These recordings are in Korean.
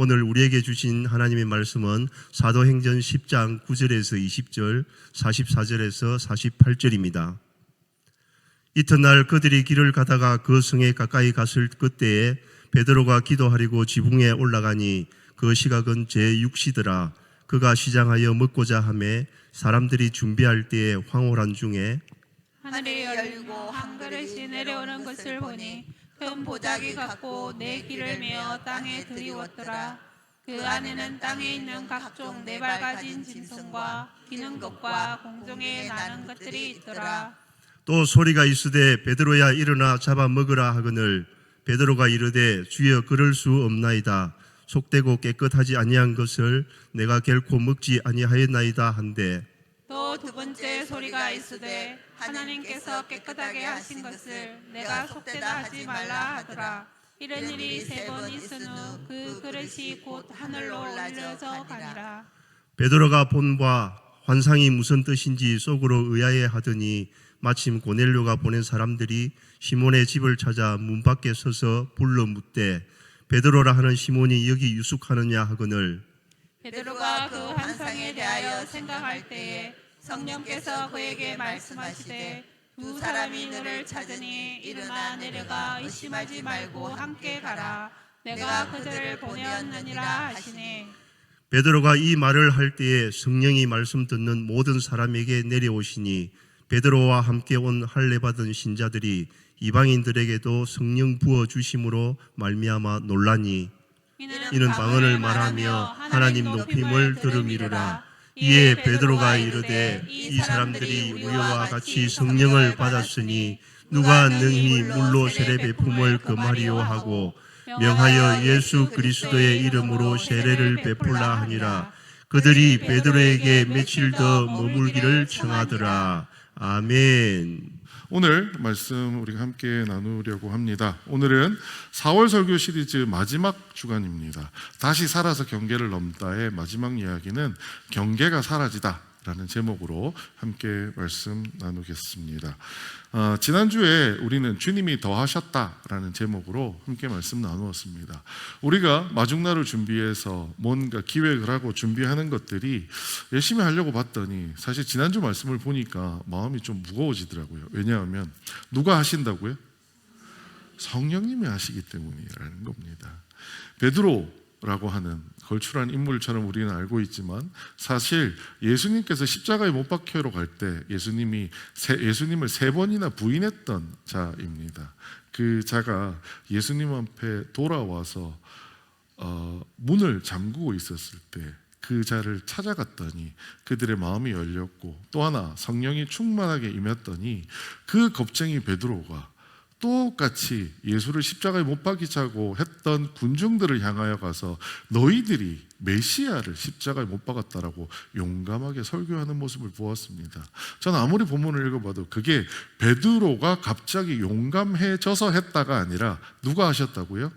오늘 우리에게 주신 하나님의 말씀은 사도행전 10장 9절에서 20절, 44절에서 48절입니다. 이튿날 그들이 길을 가다가 그 성에 가까이 갔을 그때에 베드로가 기도하려고 지붕에 올라가니 그 시각은 제6시더라. 그가 시장하여 먹고자 하매 사람들이 준비할 때에 황홀한 중에 하늘이 열리고 한 그릇이 내려오는 것을 보니 큰 보자기 같고 네 길을 메어 땅에 들이웠더라. 그 안에는 땅에 있는 각종 네 발 가진 짐승과 기는 것과 공중에 나는 것들이 있더라. 또 소리가 있으되 베드로야 일어나 잡아 먹으라 하거늘 베드로가 이르되 주여 그럴 수 없나이다. 속되고 깨끗하지 아니한 것을 내가 결코 먹지 아니하였나이다 한데 또 두 번째 소리가 있으되 하나님께서 깨끗하게 하신 것을 내가 속되다 하지 말라 하더라. 이런 일이 세 번 있은 후 그 그릇이 곧 하늘로 올려져 가니라. 베드로가 본 바 환상이 무슨 뜻인지 속으로 의아해 하더니 마침 고넬료가 보낸 사람들이 시몬의 집을 찾아 문 밖에 서서 불러 묻되 베드로라 하는 시몬이 여기 유숙하느냐 하거늘 베드로가 그 환상에 대하여 생각할 때에 성령께서 그에게 말씀하시되 두 사람이 너를 찾으니 일어나 내려가 의심하지 말고 함께 가라. 내가 그들을 보내었느니라 하시니 베드로가 이 말을 할 때에 성령이 말씀 듣는 모든 사람에게 내려오시니 베드로와 함께 온 할례 받은 신자들이 이방인들에게도 성령 부어 주심으로 말미암아 놀라니 이는 방언을 말하며 하나님 높임을 들음이로라. 이에 베드로가 이르되 이 사람들이 우리와 같이 성령을 받았으니 누가 능히 물로 세례 베품을 금하리요 하고 명하여 예수 그리스도의 이름으로 세례를 베풀라 하니라. 그들이 베드로에게 며칠 더 머물기를 청하더라. 아멘. 오늘 말씀 우리가 함께 나누려고 합니다. 오늘은 4월 설교 시리즈 마지막 주간입니다. 다시 살아서 경계를 넘다의 마지막 이야기는 경계가 사라지다 라는 제목으로 함께 말씀 나누겠습니다. 지난주에 우리는 주님이 더하셨다라는 제목으로 함께 말씀 나누었습니다. 우리가 마중날을 준비해서 뭔가 기획을 하고 준비하는 것들이 열심히 하려고 봤더니 사실 지난주 말씀을 보니까 마음이 좀 무거워지더라고요. 왜냐하면 누가 하신다고요? 성령님이 하시기 때문이라는 겁니다. 베드로라고 하는 걸출한 인물처럼 우리는 알고 있지만 사실 예수님께서 십자가에 못 박혀로 갈 때 예수님을 3번이나 부인했던 자입니다. 그 자가 예수님 앞에 돌아와서 문을 잠그고 있었을 때 그 자를 찾아갔더니 그들의 마음이 열렸고 또 하나 성령이 충만하게 임했더니 그 겁쟁이 베드로가 똑같이 예수를 십자가에 못 박이자고 했던 군중들을 향하여 가서 너희들이 메시아를 십자가에 못 박았다라고 용감하게 설교하는 모습을 보았습니다. 저는 아무리 본문을 읽어봐도 그게 베드로가 갑자기 용감해져서 했다가 아니라 누가 하셨다고요?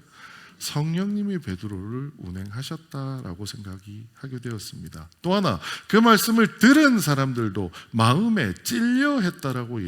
성령님이 베드로를 운행하셨다라고 생각이 하게 되었습니다. 또 하나 그 말씀을 들은 사람들도 마음에 찔려 했다라고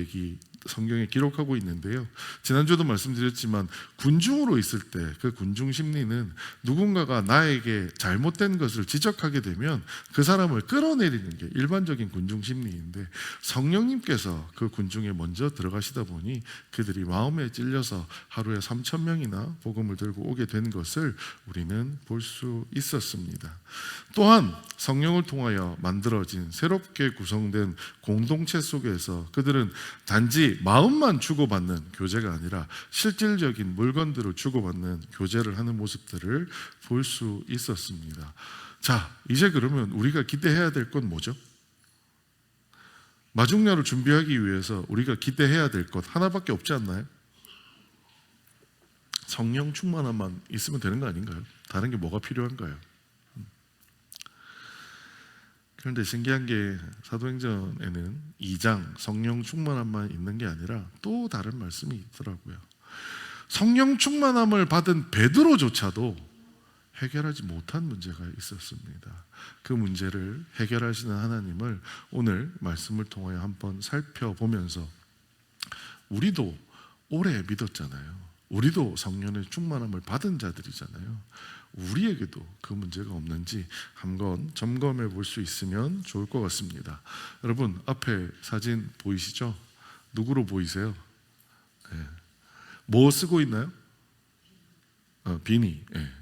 성경에 기록하고 있는데요. 지난주도 말씀드렸지만 군중으로 있을 때 그 군중 심리는 누군가가 나에게 잘못된 것을 지적하게 되면 그 사람을 끌어내리는 게 일반적인 군중 심리인데 성령님께서 그 군중에 먼저 들어가시다 보니 그들이 마음에 찔려서 하루에 3,000명이나 복음을 들고 오게 된 것을 우리는 볼 수 있었습니다. 또한 성령을 통하여 만들어진 새롭게 구성된 공동체 속에서 그들은 단지 마음만 주고받는 교제가 아니라 실질적인 물건들을 주고받는 교제를 하는 모습들을 볼 수 있었습니다. 자, 이제 그러면 우리가 기대해야 될 건 뭐죠? 마중날을 준비하기 위해서 우리가 기대해야 될 것 하나밖에 없지 않나요? 성령 충만함만 있으면 되는 거 아닌가요? 다른 게 뭐가 필요한가요? 그런데 신기한 게 사도행전에는 2장 성령 충만함만 있는 게 아니라 또 다른 말씀이 있더라고요. 성령 충만함을 받은 베드로조차도 해결하지 못한 문제가 있었습니다. 그 문제를 해결하시는 하나님을 오늘 말씀을 통하여 한번 살펴보면서 우리도 오래 믿었잖아요. 우리도 성령의 충만함을 받은 자들이잖아요. 우리에게도 그 문제가 없는지 한번 점검해 볼 수 있으면 좋을 것 같습니다. 여러분 앞에 사진 보이시죠? 누구로 보이세요? 네. 뭐 쓰고 있나요? 비니. 네.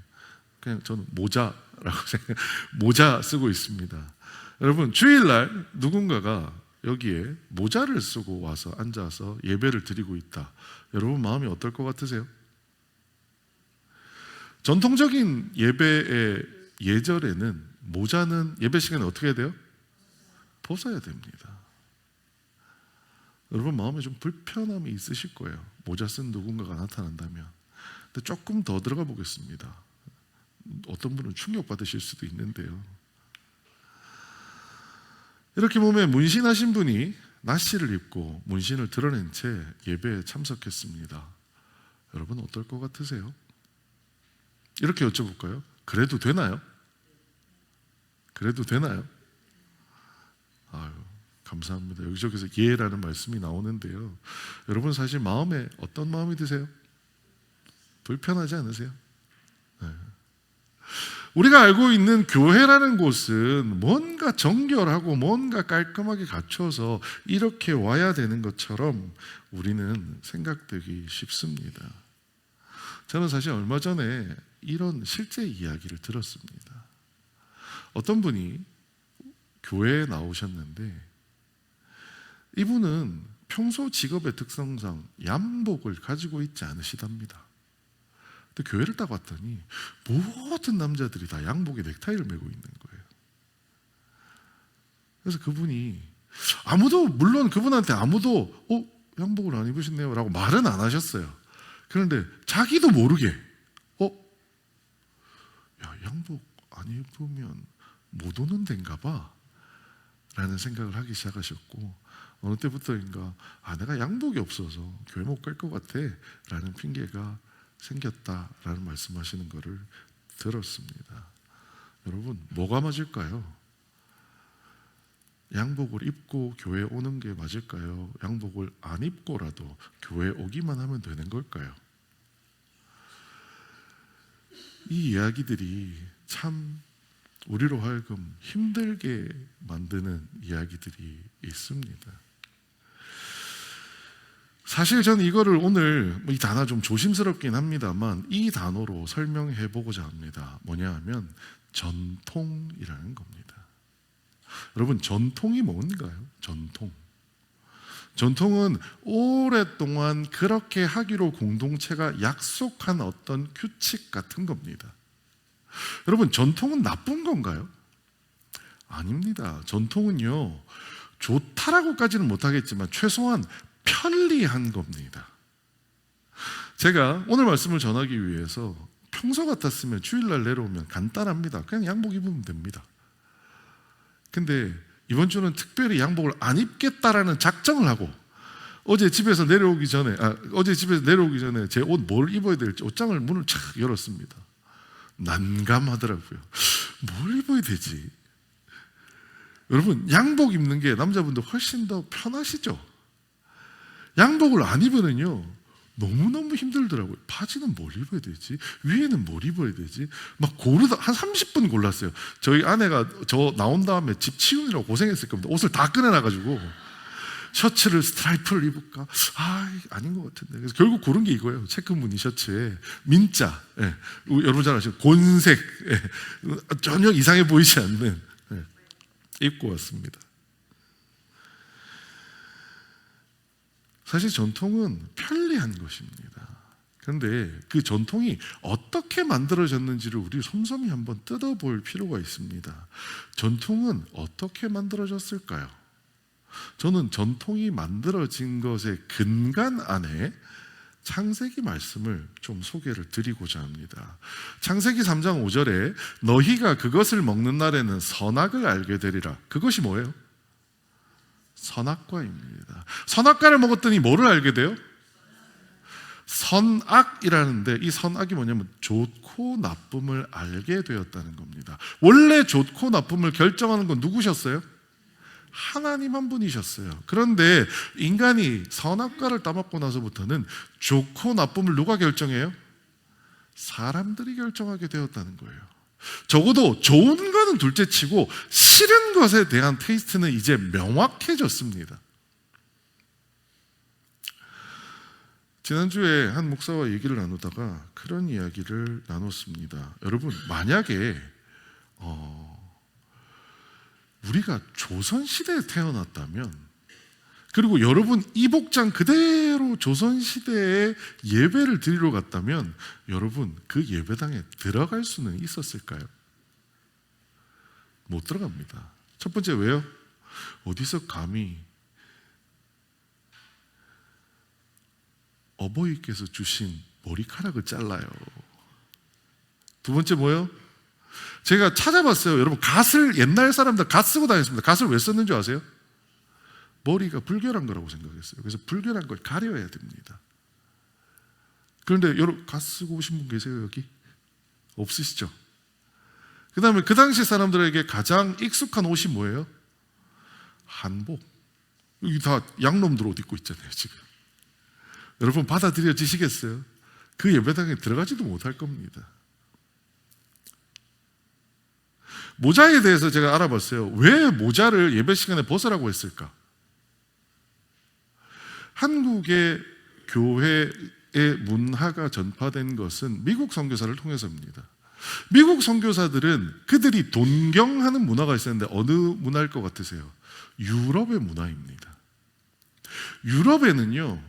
그냥 저는 모자라고 생각. 모자 쓰고 있습니다. 여러분 주일날 누군가가 여기에 모자를 쓰고 와서 앉아서 예배를 드리고 있다. 여러분 마음이 어떨 것 같으세요? 전통적인 예배의 예절에는 모자는 예배 시간에 어떻게 해야 돼요? 벗어야 됩니다. 여러분 마음에 좀 불편함이 있으실 거예요. 모자 쓴 누군가가 나타난다면. 근데 조금 더 들어가 보겠습니다. 어떤 분은 충격받으실 수도 있는데요. 이렇게 보면 문신하신 분이 나시를 입고 문신을 드러낸 채 예배에 참석했습니다. 여러분 어떨 것 같으세요? 이렇게 여쭤볼까요? 그래도 되나요? 그래도 되나요? 아유, 감사합니다. 여기저기서 예라는 말씀이 나오는데요. 여러분 사실 마음에 어떤 마음이 드세요? 불편하지 않으세요? 네. 우리가 알고 있는 교회라는 곳은 뭔가 정결하고 뭔가 깔끔하게 갖춰서 이렇게 와야 되는 것처럼 우리는 생각되기 쉽습니다. 저는 사실 얼마 전에 이런 실제 이야기를 들었습니다. 어떤 분이 교회에 나오셨는데 이분은 평소 직업의 특성상 양복을 가지고 있지 않으시답니다. 근데 교회를 딱 왔더니 모든 남자들이 다 양복에 넥타이를 메고 있는 거예요. 그래서 그분이 물론 그분한테 아무도 양복을 안 입으셨네요 라고 말은 안 하셨어요. 그런데 자기도 모르게 양복 안 입으면 못 오는 데인가 봐 라는 생각을 하기 시작하셨고, 어느 때부터인가 내가 양복이 없어서 교회 못 갈 것 같아 라는 핑계가 생겼다라는 말씀하시는 것을 들었습니다. 여러분 뭐가 맞을까요? 양복을 입고 교회에 오는 게 맞을까요? 양복을 안 입고라도 교회에 오기만 하면 되는 걸까요? 이 이야기들이 참 우리로 하여금 힘들게 만드는 이야기들이 있습니다. 사실 저는 이거를 오늘 이 단어 좀 조심스럽긴 합니다만 이 단어로 설명해 보고자 합니다. 뭐냐 하면 전통이라는 겁니다. 여러분 전통이 뭔가요? 전통은 오랫동안 그렇게 하기로 공동체가 약속한 어떤 규칙 같은 겁니다. 여러분 전통은 나쁜 건가요? 아닙니다. 전통은요 좋다라고까지는 못하겠지만 최소한 편리한 겁니다. 제가 오늘 말씀을 전하기 위해서 평소 같았으면 주일날 내려오면 간단합니다. 그냥 양복 입으면 됩니다. 근데 이번 주는 특별히 양복을 안 입겠다라는 작정을 하고 어제 집에서 내려오기 전에 제 옷 뭘 입어야 될지 옷장을 문을 착 열었습니다. 난감하더라고요. 뭘 입어야 되지? 여러분 양복 입는 게 남자분들 훨씬 더 편하시죠? 양복을 안 입으면요 너무너무 힘들더라고요. 바지는 뭘 입어야 되지? 위에는 뭘 입어야 되지? 막 고르다 한 30분 골랐어요. 저희 아내가 저 나온 다음에 집 치우느라고 고생했을 겁니다. 옷을 다 꺼내놔가지고 셔츠를 스트라이프를 입을까? 아닌 것 같은데. 그래서 결국 고른 게 이거예요. 체크 무늬 셔츠에 민자, 여러분 잘 아시죠? 곤색, 전혀 이상해 보이지 않는 입고 왔습니다. 사실 전통은 편리한 것입니다. 그런데 그 전통이 어떻게 만들어졌는지를 우리 솜솜히 한번 뜯어볼 필요가 있습니다. 전통은 어떻게 만들어졌을까요? 저는 전통이 만들어진 것의 근간 안에 창세기 말씀을 좀 소개를 드리고자 합니다. 창세기 3장 5절에 너희가 그것을 먹는 날에는 선악을 알게 되리라. 그것이 뭐예요? 선악과입니다. 선악과를 먹었더니 뭐를 알게 돼요? 선악이라는데 이 선악이 뭐냐면 좋고 나쁨을 알게 되었다는 겁니다. 원래 좋고 나쁨을 결정하는 건 누구셨어요? 하나님 한 분이셨어요. 그런데 인간이 선악과를 따먹고 나서부터는 좋고 나쁨을 누가 결정해요? 사람들이 결정하게 되었다는 거예요. 적어도 좋은 거는 둘째치고 싫은 것에 대한 테이스트는 이제 명확해졌습니다. 지난주에 한 목사와 얘기를 나누다가 그런 이야기를 나눴습니다. 여러분, 만약에 우리가 조선시대에 태어났다면, 그리고 여러분 이 복장 그대로 조선시대에 예배를 드리러 갔다면 여러분 그 예배당에 들어갈 수는 있었을까요? 못 들어갑니다. 첫 번째, 왜요? 어디서 감히 어버이께서 주신 머리카락을 잘라요. 두 번째 뭐예요? 제가 찾아봤어요. 여러분, 갓을, 옛날 사람들 갓 쓰고 다녔습니다. 갓을 왜 썼는 줄 아세요? 머리가 불결한 거라고 생각했어요. 그래서 불결한 걸 가려야 됩니다. 그런데 여러분, 갓 쓰고 오신 분 계세요? 여기? 없으시죠? 그 다음에 그 당시 사람들에게 가장 익숙한 옷이 뭐예요? 한복. 여기 다 양놈들 옷 입고 있잖아요 지금. 여러분, 받아들여지시겠어요? 그 예배당에 들어가지도 못할 겁니다. 모자에 대해서 제가 알아봤어요. 왜 모자를 예배 시간에 벗으라고 했을까? 한국의 교회의 문화가 전파된 것은 미국 선교사를 통해서입니다. 미국 선교사들은 그들이 동경하는 문화가 있었는데 어느 문화일 것 같으세요? 유럽의 문화입니다. 유럽에는요,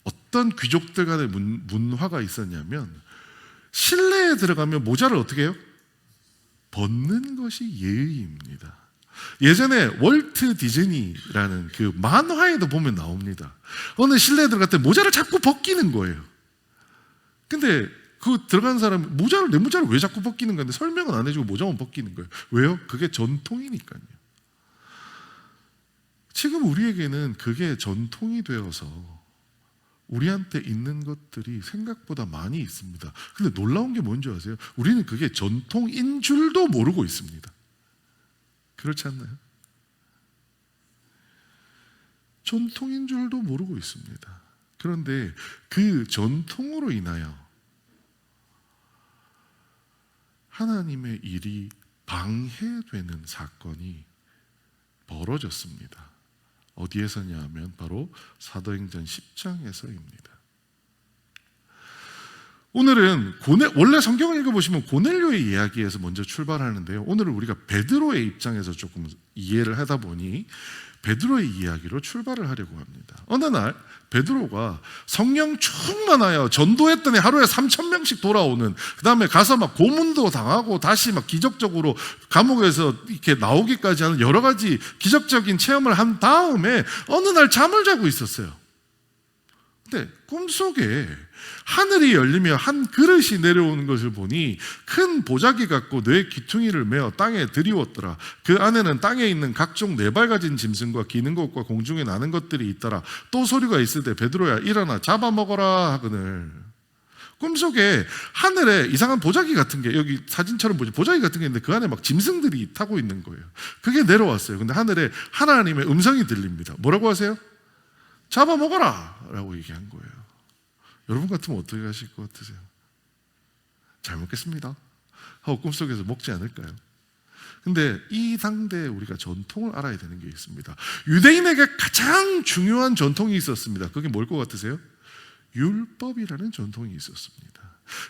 어떤 귀족들 간의 문화가 있었냐면 실내에 들어가면 모자를 어떻게 해요? 벗는 것이 예의입니다. 예전에 월트 디즈니라는 그 만화에도 보면 나옵니다. 어느 실내에 들어갈 때 모자를 자꾸 벗기는 거예요. 근데 그 들어간 사람 내 모자를 왜 자꾸 벗기는 건데 설명은 안 해주고 모자만 벗기는 거예요. 왜요? 그게 전통이니까요. 지금 우리에게는 그게 전통이 되어서 우리한테 있는 것들이 생각보다 많이 있습니다. 근데 놀라운 게 뭔지 아세요? 우리는 그게 전통인 줄도 모르고 있습니다. 그렇지 않나요? 전통인 줄도 모르고 있습니다. 그런데 그 전통으로 인하여 하나님의 일이 방해되는 사건이 벌어졌습니다. 어디에서냐 하면 바로 사도행전 10장에서입니다. 오늘은 원래 성경을 읽어보시면 고넬료의 이야기에서 먼저 출발하는데요. 오늘은 우리가 베드로의 입장에서 조금 이해를 하다 보니 베드로의 이야기로 출발을 하려고 합니다. 어느 날 베드로가 성령 충만하여 전도했더니 하루에 3,000명씩 돌아오는, 그 다음에 가서 막 고문도 당하고 다시 막 기적적으로 감옥에서 이렇게 나오기까지 하는 여러 가지 기적적인 체험을 한 다음에 어느 날 잠을 자고 있었어요. 근데 꿈속에 하늘이 열리며 한 그릇이 내려오는 것을 보니 큰 보자기 같고 뇌 기퉁이를 메어 땅에 들이웠더라. 그 안에는 땅에 있는 각종 네 발 가진 짐승과 기는 것과 공중에 나는 것들이 있더라. 또 소리가 있을 때 베드로야 일어나 잡아먹어라 하거늘. 꿈속에 하늘에 이상한 보자기 같은 게, 여기 사진처럼 보자기 같은 게 있는데 그 안에 막 짐승들이 타고 있는 거예요. 그게 내려왔어요. 근데 하늘에 하나님의 음성이 들립니다. 뭐라고 하세요? 잡아먹어라 라고 얘기한 거예요. 여러분 같으면 어떻게 하실 것 같으세요? 잘 먹겠습니다 하고 꿈속에서 먹지 않을까요? 근데 이 당대에 우리가 전통을 알아야 되는 게 있습니다. 유대인에게 가장 중요한 전통이 있었습니다. 그게 뭘 것 같으세요? 율법이라는 전통이 있었습니다.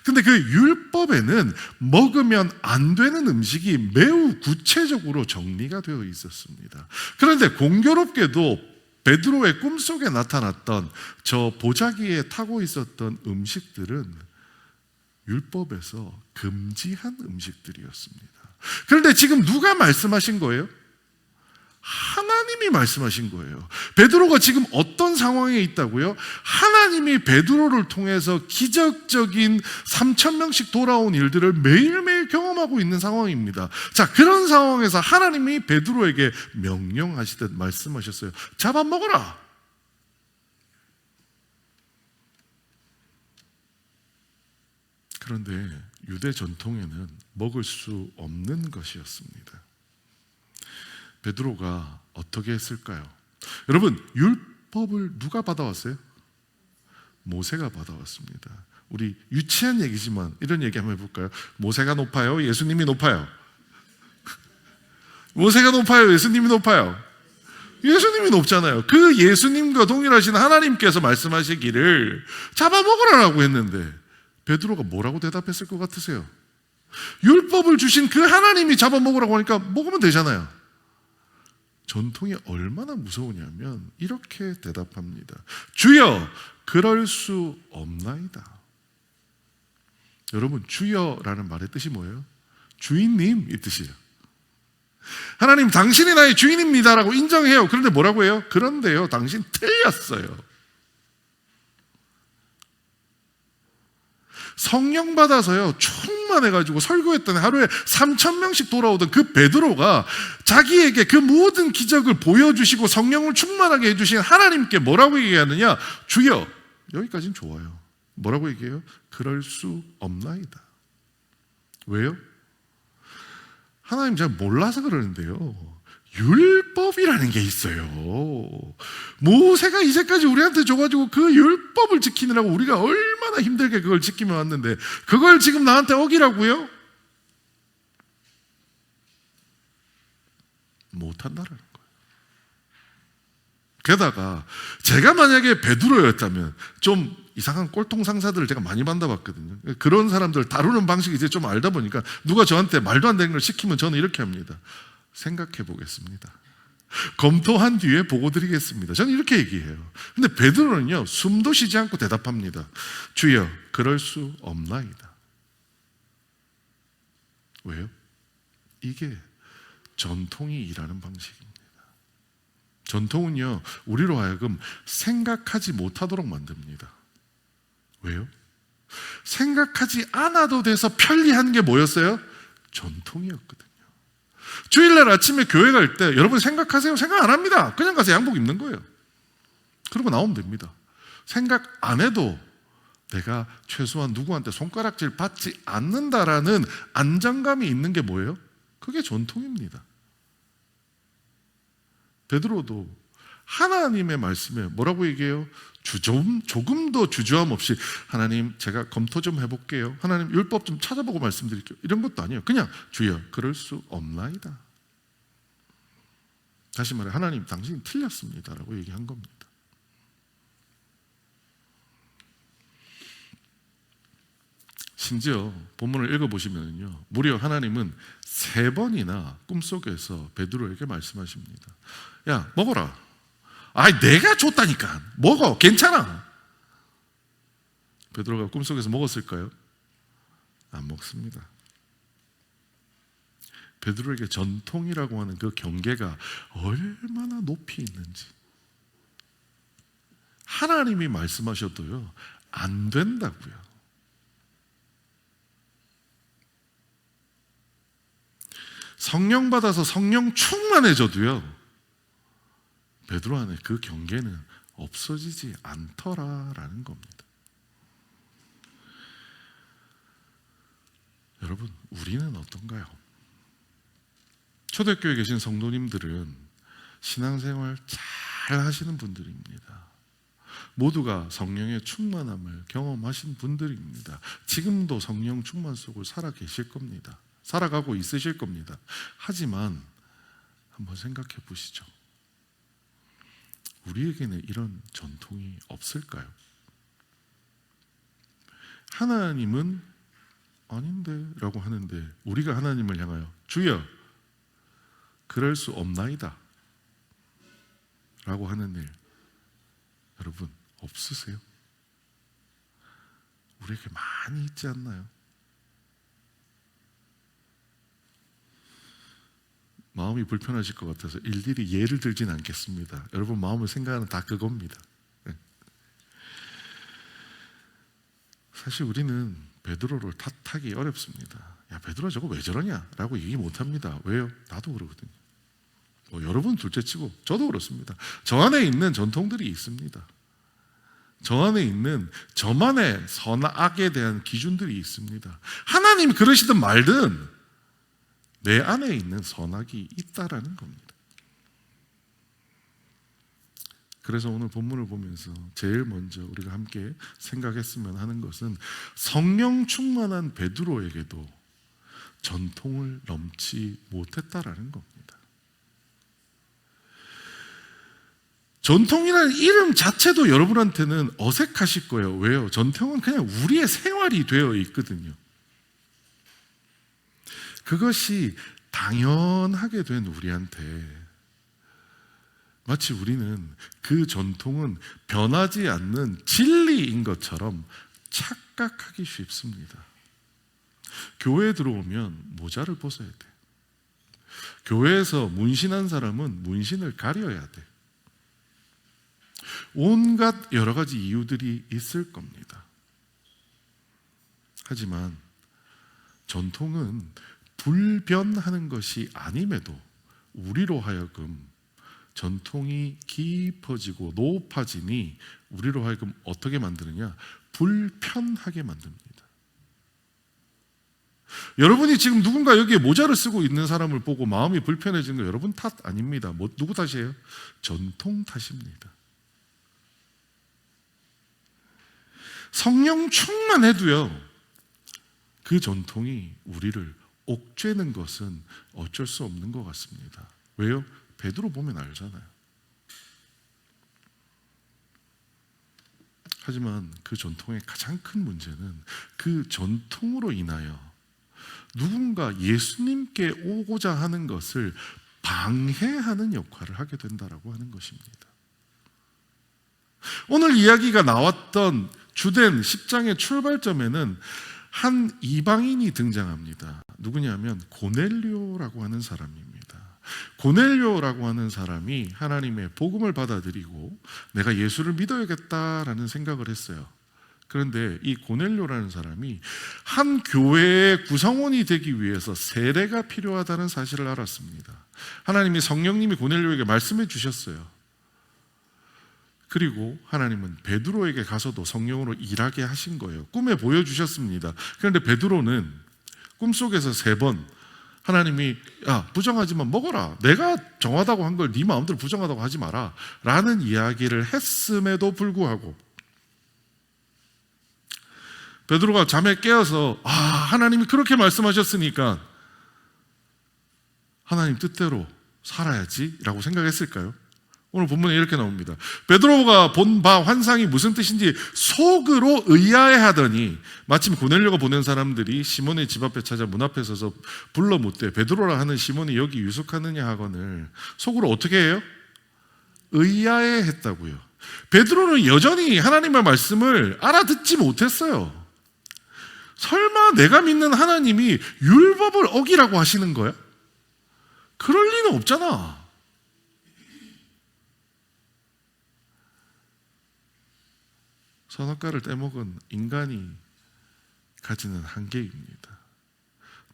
근데 그 율법에는 먹으면 안 되는 음식이 매우 구체적으로 정리가 되어 있었습니다. 그런데 공교롭게도 베드로의 꿈속에 나타났던 저 보자기에 타고 있었던 음식들은 율법에서 금지한 음식들이었습니다. 그런데 지금 누가 말씀하신 거예요? 하나님이 말씀하신 거예요. 베드로가 지금 어떤 상황에 있다고요? 하나님이 베드로를 통해서 기적적인 3,000명씩 돌아온 일들을 매일매일 경험하고 있는 상황입니다. 자, 그런 상황에서 하나님이 베드로에게 명령하시듯 말씀하셨어요. 잡아먹어라. 그런데 유대 전통에는 먹을 수 없는 것이었습니다. 베드로가 어떻게 했을까요? 여러분, 율법을 누가 받아왔어요? 모세가 받아왔습니다. 우리 유치한 얘기지만 이런 얘기 한번 해볼까요? 모세가 높아요? 예수님이 높아요? 모세가 높아요? 예수님이 높아요? 예수님이 높잖아요. 그 예수님과 동일하신 하나님께서 말씀하시기를 잡아먹으라라고 했는데 베드로가 뭐라고 대답했을 것 같으세요? 율법을 주신 그 하나님이 잡아먹으라고 하니까 먹으면 되잖아요. 전통이 얼마나 무서우냐면 이렇게 대답합니다. 주여, 그럴 수 없나이다. 여러분, 주여라는 말의 뜻이 뭐예요? 주인님 이 뜻이에요. 하나님, 당신이 나의 주인입니다라고 인정해요. 그런데 뭐라고 해요? 그런데요, 당신 틀렸어요. 성령 받아서요, 충만해가지고 설교했던 하루에 3,000명씩 돌아오던 그 베드로가 자기에게 그 모든 기적을 보여주시고 성령을 충만하게 해주신 하나님께 뭐라고 얘기하느냐? 주여. 여기까지는 좋아요. 뭐라고 얘기해요? 그럴 수 없나이다. 왜요? 하나님 잘 몰라서 그러는데요, 율법이라는 게 있어요. 모세가 이제까지 우리한테 줘가지고 그 율법을 지키느라고 우리가 얼마나 힘들게 그걸 지키며 왔는데 그걸 지금 나한테 어기라고요? 못한다라는 거예요. 게다가 제가 만약에 베드로였다면 좀 이상한 꼴통 상사들을 제가 많이 만나봤거든요. 그런 사람들 다루는 방식이 이제 좀 알다 보니까 누가 저한테 말도 안 되는 걸 시키면 저는 이렇게 합니다. 생각해 보겠습니다. 검토한 뒤에 보고 드리겠습니다. 저는 이렇게 얘기해요. 근데 베드로는요, 숨도 쉬지 않고 대답합니다. 주여, 그럴 수 없나이다. 왜요? 이게 전통이 일하는 방식입니다. 전통은요, 우리로 하여금 생각하지 못하도록 만듭니다. 왜요? 생각하지 않아도 돼서 편리한 게 뭐였어요? 전통이었거든요. 주일날 아침에 교회 갈 때 여러분 생각하세요? 생각 안 합니다. 그냥 가서 양복 입는 거예요. 그러고 나오면 됩니다. 생각 안 해도 내가 최소한 누구한테 손가락질 받지 않는다라는 안정감이 있는 게 뭐예요? 그게 전통입니다. 베드로도 하나님의 말씀에 뭐라고 얘기해요? 조금도 주저함 없이 하나님, 제가 검토 좀 해볼게요. 하나님, 율법 좀 찾아보고 말씀드릴게요. 이런 것도 아니에요. 그냥 주여, 그럴 수 없나이다. 다시 말해, 하나님, 당신이 틀렸습니다 라고 얘기한 겁니다. 심지어 본문을 읽어보시면요, 무려 하나님은 3번이나 꿈속에서 베드로에게 말씀하십니다. 야, 먹어라. 아이, 내가 줬다니까. 먹어. 괜찮아. 베드로가 꿈속에서 먹었을까요? 안 먹습니다. 베드로에게 전통이라고 하는 그 경계가 얼마나 높이 있는지. 하나님이 말씀하셔도요, 안 된다고요. 성령 받아서 성령 충만해져도요, 베드로 안에 그 경계는 없어지지 않더라라는 겁니다. 여러분, 우리는 어떤가요? 초대교회에 계신 성도님들은 신앙생활 잘 하시는 분들입니다. 모두가 성령의 충만함을 경험하신 분들입니다. 지금도 성령 충만 속을 살아 계실 겁니다. 살아가고 있으실 겁니다. 하지만 한번 생각해 보시죠. 우리에게는 이런 전통이 없을까요? 하나님은 아닌데 라고 하는데 우리가 하나님을 향하여 주여, 그럴 수 없나이다 라고 하는 일 여러분 없으세요? 우리에게 많이 있지 않나요? 마음이 불편하실 것 같아서 일일이 예를 들진 않겠습니다. 여러분 마음을 생각하는 다 그겁니다. 사실 우리는 베드로를 탓하기 어렵습니다. 야, 베드로 저거 왜 저러냐? 라고 얘기 못합니다. 왜요? 나도 그러거든요. 여러분 둘째치고 저도 그렇습니다. 저 안에 있는 전통들이 있습니다. 저 안에 있는 저만의 선악에 대한 기준들이 있습니다. 하나님 그러시든 말든 내 안에 있는 선악이 있다라는 겁니다. 그래서 오늘 본문을 보면서 제일 먼저 우리가 함께 생각했으면 하는 것은 성령 충만한 베드로에게도 전통을 넘지 못했다라는 겁니다. 전통이라는 이름 자체도 여러분한테는 어색하실 거예요. 왜요? 전통은 그냥 우리의 생활이 되어 있거든요. 그것이 당연하게 된 우리한테 마치 우리는 그 전통은 변하지 않는 진리인 것처럼 착각하기 쉽습니다. 교회에 들어오면 모자를 벗어야 돼. 교회에서 문신한 사람은 문신을 가려야 돼. 온갖 여러 가지 이유들이 있을 겁니다. 하지만 전통은 불변하는 것이 아님에도 우리로 하여금 전통이 깊어지고 높아지니 우리로 하여금 어떻게 만드느냐? 불편하게 만듭니다. 여러분이 지금 누군가 여기에 모자를 쓰고 있는 사람을 보고 마음이 불편해진 거 여러분 탓 아닙니다. 누구 탓이에요? 전통 탓입니다. 성령 충만해도요, 그 전통이 우리를 옥죄는 것은 어쩔 수 없는 것 같습니다. 왜요? 베드로 보면 알잖아요. 하지만 그 전통의 가장 큰 문제는 그 전통으로 인하여 누군가 예수님께 오고자 하는 것을 방해하는 역할을 하게 된다라고 하는 것입니다. 오늘 이야기가 나왔던 주된 10장의 출발점에는 한 이방인이 등장합니다. 누구냐면 고넬료라고 하는 사람입니다. 고넬료라고 하는 사람이 하나님의 복음을 받아들이고 내가 예수를 믿어야겠다라는 생각을 했어요. 그런데 이 고넬료라는 사람이 한 교회의 구성원이 되기 위해서 세례가 필요하다는 사실을 알았습니다. 하나님이 성령님이 고넬료에게 말씀해 주셨어요. 그리고 하나님은 베드로에게 가서도 성령으로 일하게 하신 거예요. 꿈에 보여주셨습니다. 그런데 베드로는 꿈속에서 3번 하나님이 야 부정하지만 먹어라, 내가 정하다고 한 걸 네 마음대로 부정하다고 하지 마라 라는 이야기를 했음에도 불구하고 베드로가 잠에 깨어서 하나님이 그렇게 말씀하셨으니까 하나님 뜻대로 살아야지 라고 생각했을까요? 오늘 본문에 이렇게 나옵니다. 베드로가 본 바 환상이 무슨 뜻인지 속으로 의아해하더니 마침 고넬료가 보낸 사람들이 시몬의 집 앞에 찾아 문 앞에 서서 불러 묻되 베드로라 하는 시몬이 여기 유숙하느냐 하거늘 속으로 어떻게 해요? 의아해했다고요. 베드로는 여전히 하나님의 말씀을 알아듣지 못했어요. 설마 내가 믿는 하나님이 율법을 어기라고 하시는 거야? 그럴 리는 없잖아. 선악과를 떼먹은 인간이 가지는 한계입니다.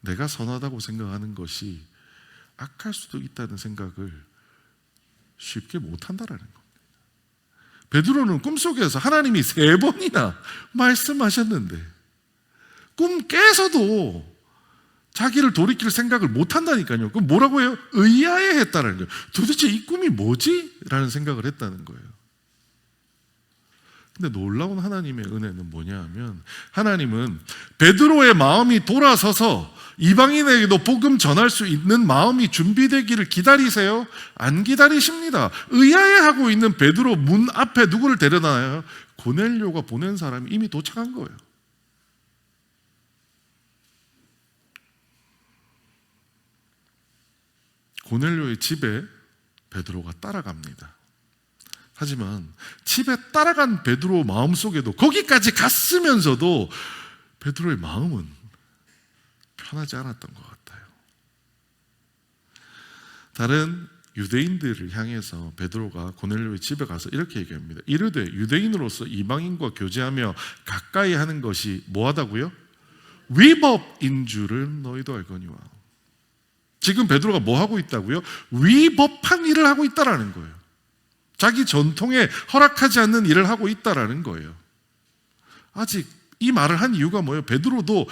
내가 선하다고 생각하는 것이 악할 수도 있다는 생각을 쉽게 못한다라는 겁니다. 베드로는 꿈속에서 하나님이 3번이나 말씀하셨는데 꿈 깨서도 자기를 돌이킬 생각을 못한다니까요. 그럼 뭐라고 해요? 의아해했다는 거예요. 도대체 이 꿈이 뭐지? 라는 생각을 했다는 거예요. 근데 놀라운 하나님의 은혜는 뭐냐 하면 하나님은 베드로의 마음이 돌아서서 이방인에게도 복음 전할 수 있는 마음이 준비되기를 기다리세요? 안 기다리십니다. 의아해하고 있는 베드로 문 앞에 누구를 데려다요? 고넬료가 보낸 사람이 이미 도착한 거예요. 고넬료의 집에 베드로가 따라갑니다. 하지만 집에 따라간 베드로 마음속에도 거기까지 갔으면서도 베드로의 마음은 편하지 않았던 것 같아요. 다른 유대인들을 향해서 베드로가 고넬료의 집에 가서 이렇게 얘기합니다. 이르되 유대인으로서 이방인과 교제하며 가까이 하는 것이 뭐하다고요? 위법인 줄은 너희도 알거니와. 지금 베드로가 뭐 하고 있다고요? 위법한 일을 하고 있다라는 거예요. 자기 전통에 허락하지 않는 일을 하고 있다라는 거예요. 아직 이 말을 한 이유가 뭐예요? 베드로도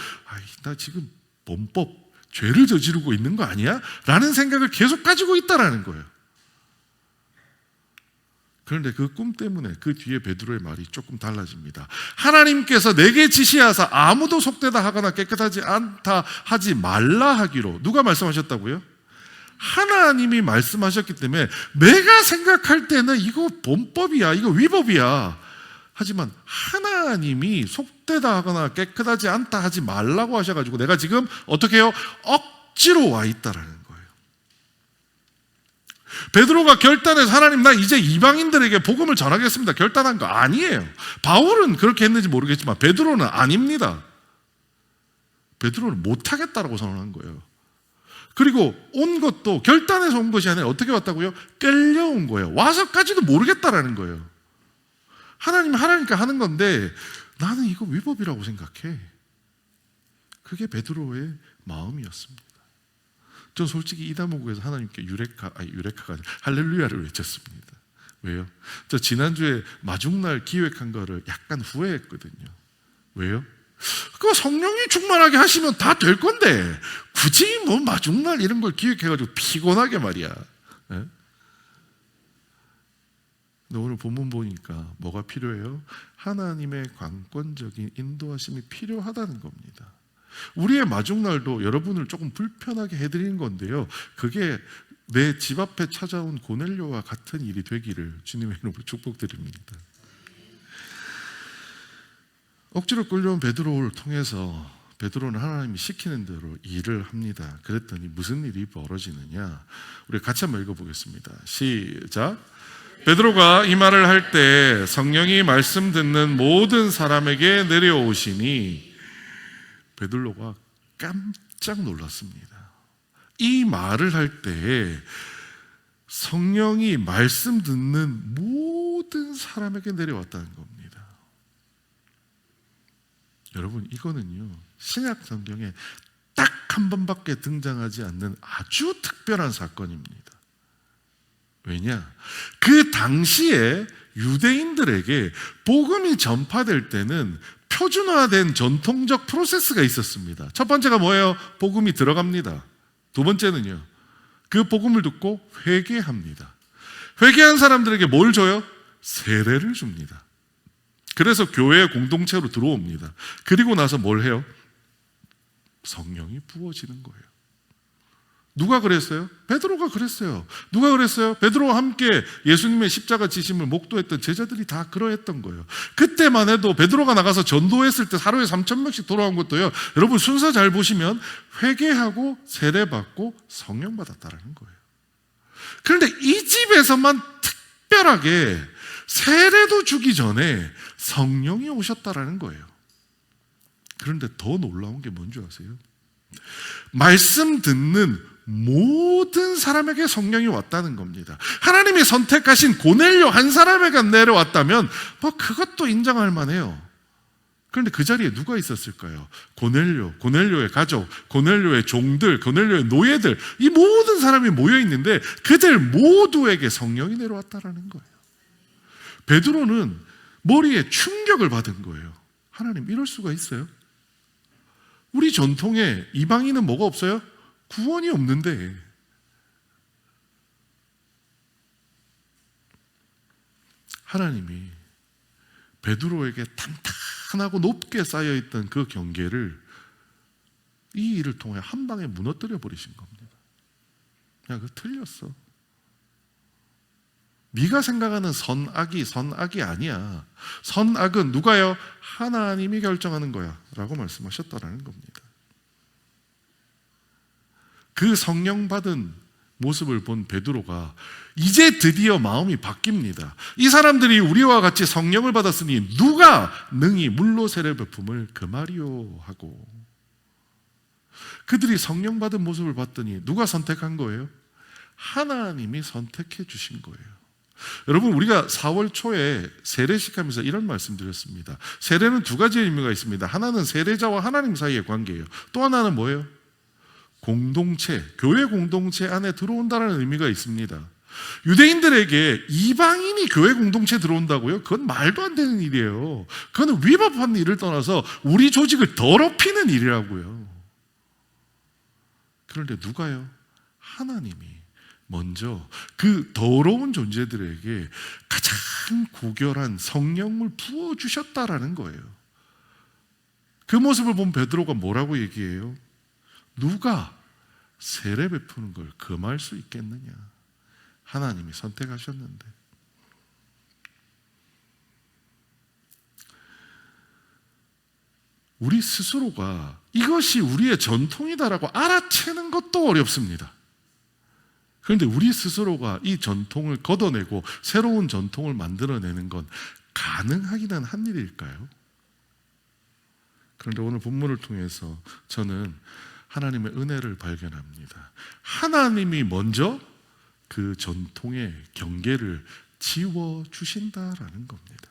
나 지금 범법, 죄를 저지르고 있는 거 아니야? 라는 생각을 계속 가지고 있다라는 거예요. 그런데 그 꿈 때문에 그 뒤에 베드로의 말이 조금 달라집니다. 하나님께서 내게 지시하사 아무도 속되다 하거나 깨끗하지 않다 하지 말라 하기로. 누가 말씀하셨다고요? 하나님이 말씀하셨기 때문에 내가 생각할 때는 이거 범법이야, 이거 위법이야. 하지만 하나님이 속되다 하거나 깨끗하지 않다 하지 말라고 하셔가지고 내가 지금 어떻게 해요? 억지로 와 있다라는 거예요. 베드로가 결단해서 하나님 나 이제 이방인들에게 복음을 전하겠습니다 결단한 거 아니에요. 바울은 그렇게 했는지 모르겠지만 베드로는 아닙니다. 베드로는 못하겠다라고 선언한 거예요. 그리고 온 것도 결단해서 온 것이 아니라 어떻게 왔다고요? 끌려온 거예요. 와서까지도 모르겠다라는 거예요. 하나님이 하라니까 하는 건데 나는 이거 위법이라고 생각해. 그게 베드로의 마음이었습니다. 전 솔직히 이 대목에서 하나님께 유레카가 아니라 할렐루야를 외쳤습니다. 왜요? 저 지난주에 마중날 기획한 거를 약간 후회했거든요. 왜요? 그 성령이 충만하게 하시면 다 될 건데 굳이 뭐 마중날 이런 걸 기획해가지고 피곤하게 말이야. 네? 근데 오늘 본문 보니까 뭐가 필요해요? 하나님의 관건적인 인도하심이 필요하다는 겁니다. 우리의 마중날도 여러분을 조금 불편하게 해드리는 건데요, 그게 내 집 앞에 찾아온 고넬료와 같은 일이 되기를 주님의 이름으로 축복드립니다. 억지로 끌려온 베드로를 통해서 베드로는 하나님이 시키는 대로 일을 합니다. 그랬더니 무슨 일이 벌어지느냐, 우리 같이 한번 읽어보겠습니다. 시작. 베드로가 이 말을 할 때 성령이 말씀 듣는 모든 사람에게 내려오시니 베드로가 깜짝 놀랐습니다. 이 말을 할 때 성령이 말씀 듣는 모든 사람에게 내려왔다는 겁니다. 여러분, 이거는요 신약 성경에 딱 한 번밖에 등장하지 않는 아주 특별한 사건입니다. 왜냐? 그 당시에 유대인들에게 복음이 전파될 때는 표준화된 전통적 프로세스가 있었습니다. 첫 번째가 뭐예요? 복음이 들어갑니다. 두 번째는요, 그 복음을 듣고 회개합니다. 회개한 사람들에게 뭘 줘요? 세례를 줍니다. 그래서 교회 공동체로 들어옵니다. 그리고 나서 뭘 해요? 성령이 부어지는 거예요. 누가 그랬어요? 베드로가 그랬어요. 누가 그랬어요? 베드로와 함께 예수님의 십자가 지심을 목도했던 제자들이 다 그러했던 거예요. 그때만 해도 베드로가 나가서 전도했을 때 하루에 3,000명씩 돌아온 것도요, 여러분 순서 잘 보시면 회개하고 세례받고 성령 받았다라는 거예요. 그런데 이 집에서만 특별하게 세례도 주기 전에 성령이 오셨다라는 거예요. 그런데 더 놀라운 게 뭔지 아세요? 말씀 듣는 모든 사람에게 성령이 왔다는 겁니다. 하나님이 선택하신 고넬료 한 사람에게 내려왔다면 뭐 그것도 인정할 만해요. 그런데 그 자리에 누가 있었을까요? 고넬료의 가족, 고넬료의 종들, 고넬료의 노예들, 이 모든 사람이 모여 있는데 그들 모두에게 성령이 내려왔다라는 거예요. 베드로는 머리에 충격을 받은 거예요. 하나님, 이럴 수가 있어요? 우리 전통에 이방인은 뭐가 없어요? 구원이 없는데. 하나님이 베드로에게 탄탄하고 높게 쌓여있던 그 경계를 이 일을 통해 한 방에 무너뜨려 버리신 겁니다. 그냥 그거 틀렸어. 네가 생각하는 선악이 아니야. 선악은 누가요? 하나님이 결정하는 거야 라고 말씀하셨다라는 겁니다. 그 성령 받은 모습을 본 베드로가 이제 드디어 마음이 바뀝니다. 이 사람들이 우리와 같이 성령을 받았으니 누가 능히 물로 세례 베품을 금하리요 하고, 그들이 성령 받은 모습을 봤더니 누가 선택한 거예요? 하나님이 선택해 주신 거예요. 여러분, 우리가 4월 초에 세례식 하면서 이런 말씀 드렸습니다. 세례는 두 가지 의미가 있습니다. 하나는 세례자와 하나님 사이의 관계예요. 또 하나는 뭐예요? 공동체, 교회 공동체 안에 들어온다는 의미가 있습니다. 유대인들에게 이방인이 교회 공동체에 들어온다고요? 그건 말도 안 되는 일이에요. 그건 위법한 일을 떠나서 우리 조직을 더럽히는 일이라고요. 그런데 누가요? 하나님이 먼저 그 더러운 존재들에게 가장 고결한 성령을 부어주셨다라는 거예요. 그 모습을 본 베드로가 뭐라고 얘기해요? 누가 세례 베푸는 걸 금할 수 있겠느냐? 하나님이 선택하셨는데. 우리 스스로가 이것이 우리의 전통이다라고 알아채는 것도 어렵습니다. 그런데 우리 스스로가 이 전통을 걷어내고 새로운 전통을 만들어내는 건 가능하기는 한 일일까요? 그런데 오늘 본문을 통해서 저는 하나님의 은혜를 발견합니다. 하나님이 먼저 그 전통의 경계를 지워주신다라는 겁니다.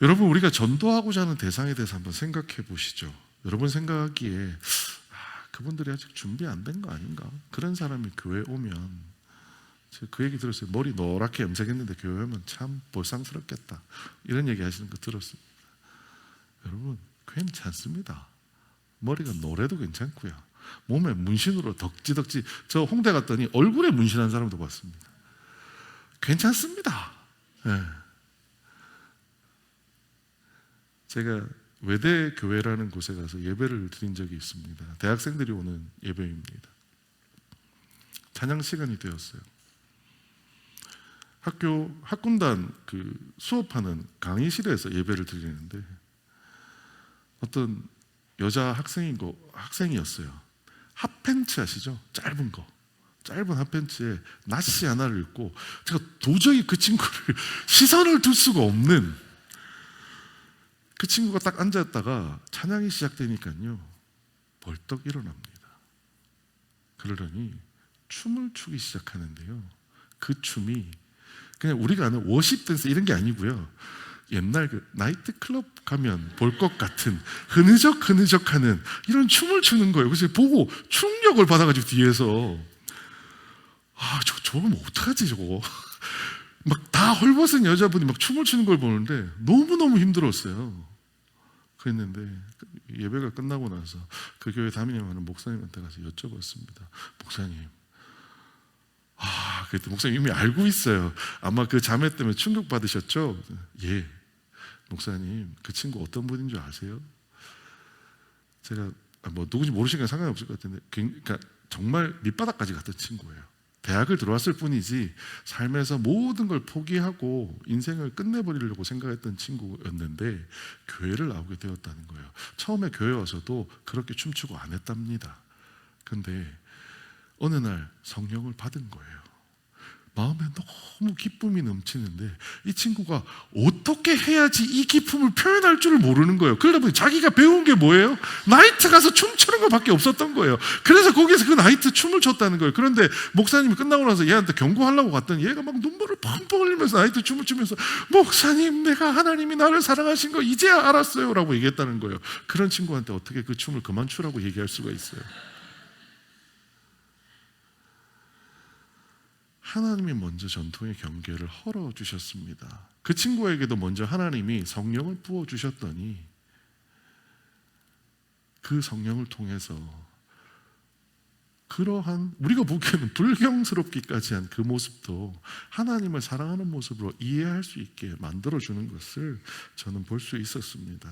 여러분, 우리가 전도하고자 하는 대상에 대해서 한번 생각해 보시죠. 여러분 생각하기에 그분들이 아직 준비 안 된 거 아닌가? 그런 사람이 교회에 오면, 제가 그 얘기 들었어요. 머리 노랗게 염색했는데 교회 오면 참 볼상스럽겠다, 이런 얘기 하시는 거 들었습니다. 여러분, 괜찮습니다. 머리가 노래도 괜찮고요, 몸에 문신으로 덕지덕지, 저 홍대 갔더니 얼굴에 문신한 사람도 봤습니다. 괜찮습니다. 네. 제가 외대교회라는 곳에 가서 예배를 드린 적이 있습니다. 대학생들이 오는 예배입니다. 찬양 시간이 되었어요. 학군단 그 수업하는 강의실에서 예배를 드리는데 어떤 여자 학생이었어요. 핫팬츠 아시죠? 짧은 거. 짧은 핫팬츠에 나시 하나를 입고, 제가 도저히 그 친구를 시선을 둘 수가 없는, 그 친구가 딱 앉았다가 찬양이 시작되니까요 벌떡 일어납니다. 그러더니 춤을 추기 시작하는데요, 그 춤이 그냥 우리가 아는 워십 댄스 이런 게 아니고요, 옛날 그 나이트 클럽 가면 볼 것 같은 흐느적흐느적하는 이런 춤을 추는 거예요. 그래서 보고 충격을 받아가지고 뒤에서 저거 뭐 어떡하지 저거 막 다 헐벗은 여자분이 막 춤을 추는 걸 보는데 너무너무 힘들었어요. 그랬는데 예배가 끝나고 나서 그 교회 담임하는 목사님한테 가서 여쭤봤습니다. 목사님, 그때 목사님 이미 알고 있어요. 아마 그 자매 때문에 충격 받으셨죠? 예. 목사님, 그 친구 어떤 분인 줄 아세요? 제가 뭐 누군지 모르시니까 상관없을 것 같은데, 그러니까 정말 밑바닥까지 갔던 친구예요. 대학을 들어왔을 뿐이지 삶에서 모든 걸 포기하고 인생을 끝내버리려고 생각했던 친구였는데 교회를 나오게 되었다는 거예요. 처음에 교회 와서도 그렇게 춤추고 안 했답니다. 근데 어느 날 성령을 받은 거예요. 마음에 너무 기쁨이 넘치는데 이 친구가 어떻게 해야지 이 기쁨을 표현할 줄을 모르는 거예요. 그러다 보니 자기가 배운 게 뭐예요? 나이트 가서 춤추는 것밖에 없었던 거예요. 그래서 거기서 그 나이트 춤을 췄다는 거예요. 그런데 목사님이 끝나고 나서 얘한테 경고하려고 갔더니 얘가 막 눈물을 펑펑 흘리면서 나이트 춤을 추면서, 목사님, 내가 하나님이 나를 사랑하신 거 이제야 알았어요 라고 얘기했다는 거예요. 그런 친구한테 어떻게 그 춤을 그만 추라고 얘기할 수가 있어요? 하나님이 먼저 전통의 경계를 헐어주셨습니다. 그 친구에게도 먼저 하나님이 성령을 부어주셨더니 그 성령을 통해서 그러한 우리가 보기에는 불경스럽기까지 한 그 모습도 하나님을 사랑하는 모습으로 이해할 수 있게 만들어주는 것을 저는 볼 수 있었습니다.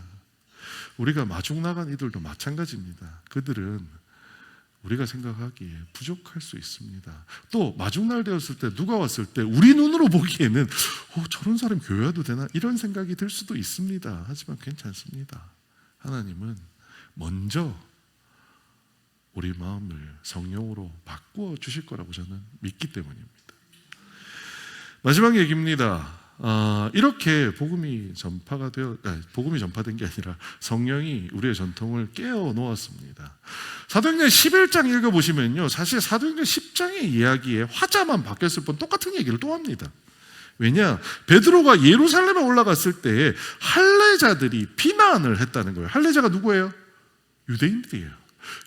우리가 마중 나간 이들도 마찬가지입니다. 그들은 우리가 생각하기에 부족할 수 있습니다. 또 마중날 되었을 때 누가 왔을 때 우리 눈으로 보기에는 저런 사람 교회 와도 되나? 이런 생각이 들 수도 있습니다. 하지만 괜찮습니다. 하나님은 먼저 우리 마음을 성령으로 바꾸어 주실 거라고 저는 믿기 때문입니다. 마지막 얘기입니다. 이렇게 복음이 전파된 게 아니라 성령이 우리의 전통을 깨워 놓았습니다. 사도행전 11장 읽어보시면요, 사실 사도행전 10장의 이야기에 화자만 바뀌었을 뿐 똑같은 얘기를 또 합니다. 왜냐? 베드로가 예루살렘에 올라갔을 때 할례자들이 비난을 했다는 거예요. 할례자가 누구예요? 유대인들이에요.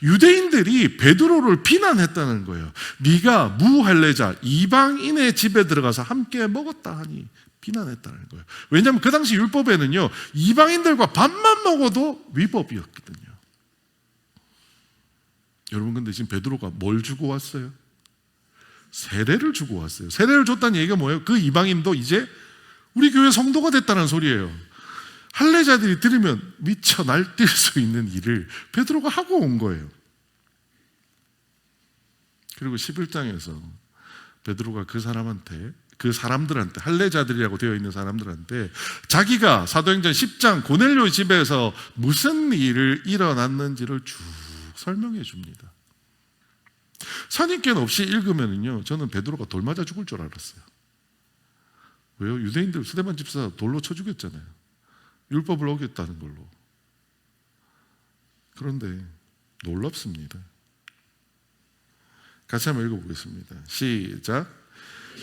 유대인들이 베드로를 비난했다는 거예요. 네가 무할례자 이방인의 집에 들어가서 함께 먹었다 하니 비난했다는 거예요. 왜냐하면 그 당시 율법에는요, 이방인들과 밥만 먹어도 위법이었거든요. 여러분, 근데 지금 베드로가 뭘 주고 왔어요? 세례를 주고 왔어요. 세례를 줬다는 얘기가 뭐예요? 그 이방인도 이제 우리 교회 성도가 됐다는 소리예요. 할례자들이 들으면 미쳐 날뛸 수 있는 일을 베드로가 하고 온 거예요. 그리고 11장에서 베드로가 그 사람들한테 할례자들이라고 되어 있는 사람들한테 자기가 사도행전 10장 고넬료 집에서 무슨 일을 일어났는지를 쭉 설명해 줍니다. 선입견 없이 읽으면요, 저는 베드로가 돌 맞아 죽을 줄 알았어요. 왜요? 유대인들 스데반 집사 돌로 쳐 죽였잖아요. 율법을 어겼다는 걸로. 그런데 놀랍습니다. 같이 한번 읽어보겠습니다. 시작.